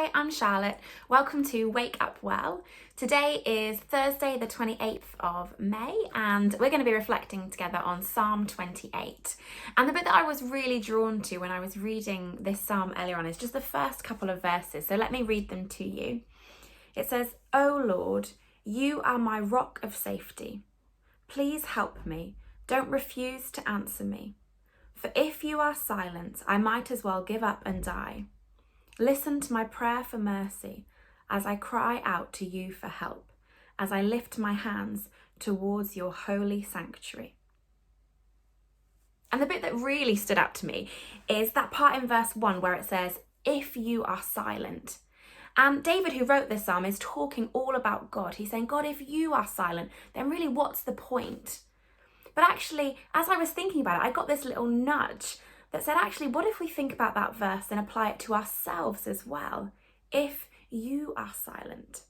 Hi, I'm Charlotte. Welcome to Wake Up Well. Today is Thursday, the 28th of May, and we're going to be reflecting together on Psalm 28. And the bit that I was really drawn to when I was reading this psalm earlier on is just the first couple of verses. So let me read them to you. It says, "O Lord, you are my rock of safety. Please help me. Don't refuse to answer me. For if you are silent, I might as well give up and die. Listen to my prayer for mercy as I cry out to you for help, as I lift my hands towards your holy sanctuary." And the bit that really stood out to me is that part in verse 1 where it says, "If you are silent." And David, who wrote this psalm, is talking all about God. He's saying, God, if you are silent, then really what's the point? But actually, as I was thinking about it, I got this little nudge that said, actually, what if we think about that verse and apply it to ourselves as well? If you are silent.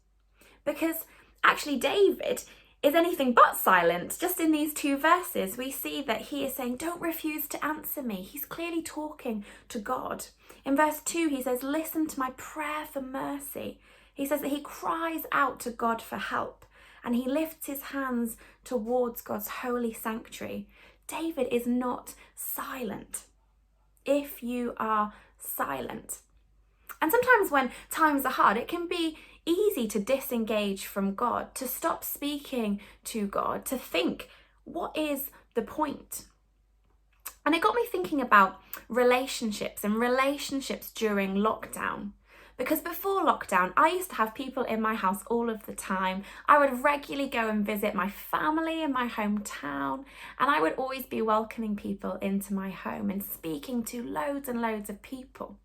Because actually, David is anything but silent. Just in these two verses, we see that he is saying, don't refuse to answer me. He's clearly talking to God. In verse 2, he says, listen to my prayer for mercy. He says that he cries out to God for help and he lifts his hands towards God's holy sanctuary. David is not silent. If you are silent. And sometimes when times are hard, it can be easy to disengage from God, to stop speaking to God, to think, what is the point? And it got me thinking about relationships during lockdown. Because before lockdown, I used to have people in my house all of the time. I would regularly go and visit my family in my hometown, and I would always be welcoming people into my home and speaking to loads and loads of people.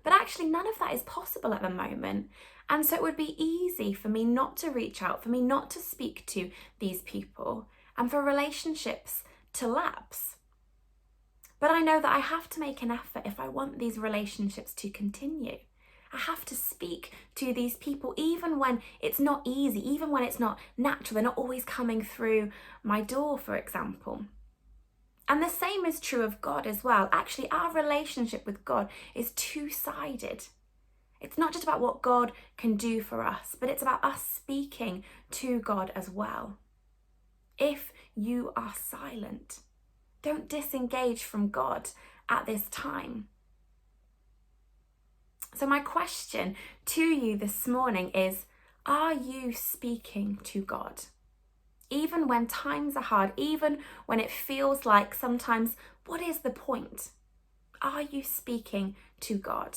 But actually, none of that is possible at the moment. And so it would be easy for me not to reach out, for me not to speak to these people, and for relationships to lapse. But I know that I have to make an effort if I want these relationships to continue. I have to speak to these people even when it's not easy, even when it's not natural. They're not always coming through my door, for example. And the same is true of God as well. Actually, our relationship with God is two-sided. It's not just about what God can do for us, but it's about us speaking to God as well. If you are silent, don't disengage from God at this time. So my question to you this morning is, are you speaking to God? Even when times are hard, even when it feels like sometimes, what is the point? Are you speaking to God?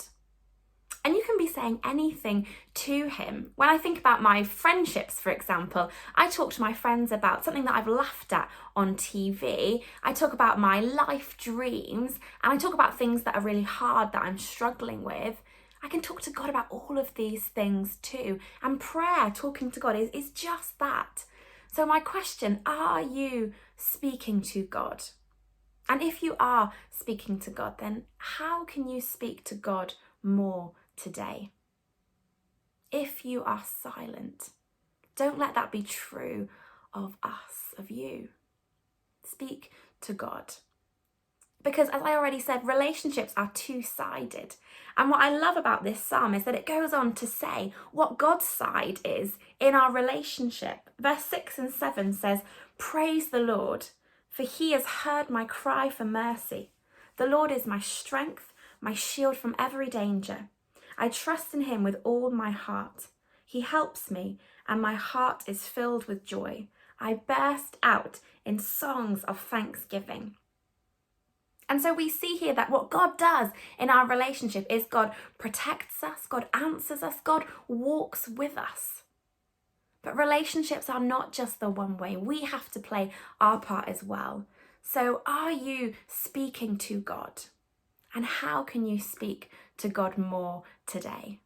And you can be saying anything to him. When I think about my friendships, for example, I talk to my friends about something that I've laughed at on TV. I talk about my life dreams, and I talk about things that are really hard that I'm struggling with. I can talk to God about all of these things too. And prayer, talking to God, is just that. So my question, are you speaking to God? And if you are speaking to God, then how can you speak to God more today? If you are silent, don't let that be true of us, of you. Speak to God. Because as I already said, relationships are two-sided. And what I love about this psalm is that it goes on to say what God's side is in our relationship. Verse 6 and 7 says, "Praise the Lord, for he has heard my cry for mercy. The Lord is my strength, my shield from every danger. I trust in him with all my heart. He helps me, and my heart is filled with joy. I burst out in songs of thanksgiving." And so we see here that what God does in our relationship is God protects us, God answers us, God walks with us. But relationships are not just the one way. We have to play our part as well. So are you speaking to God? And how can you speak to God more today?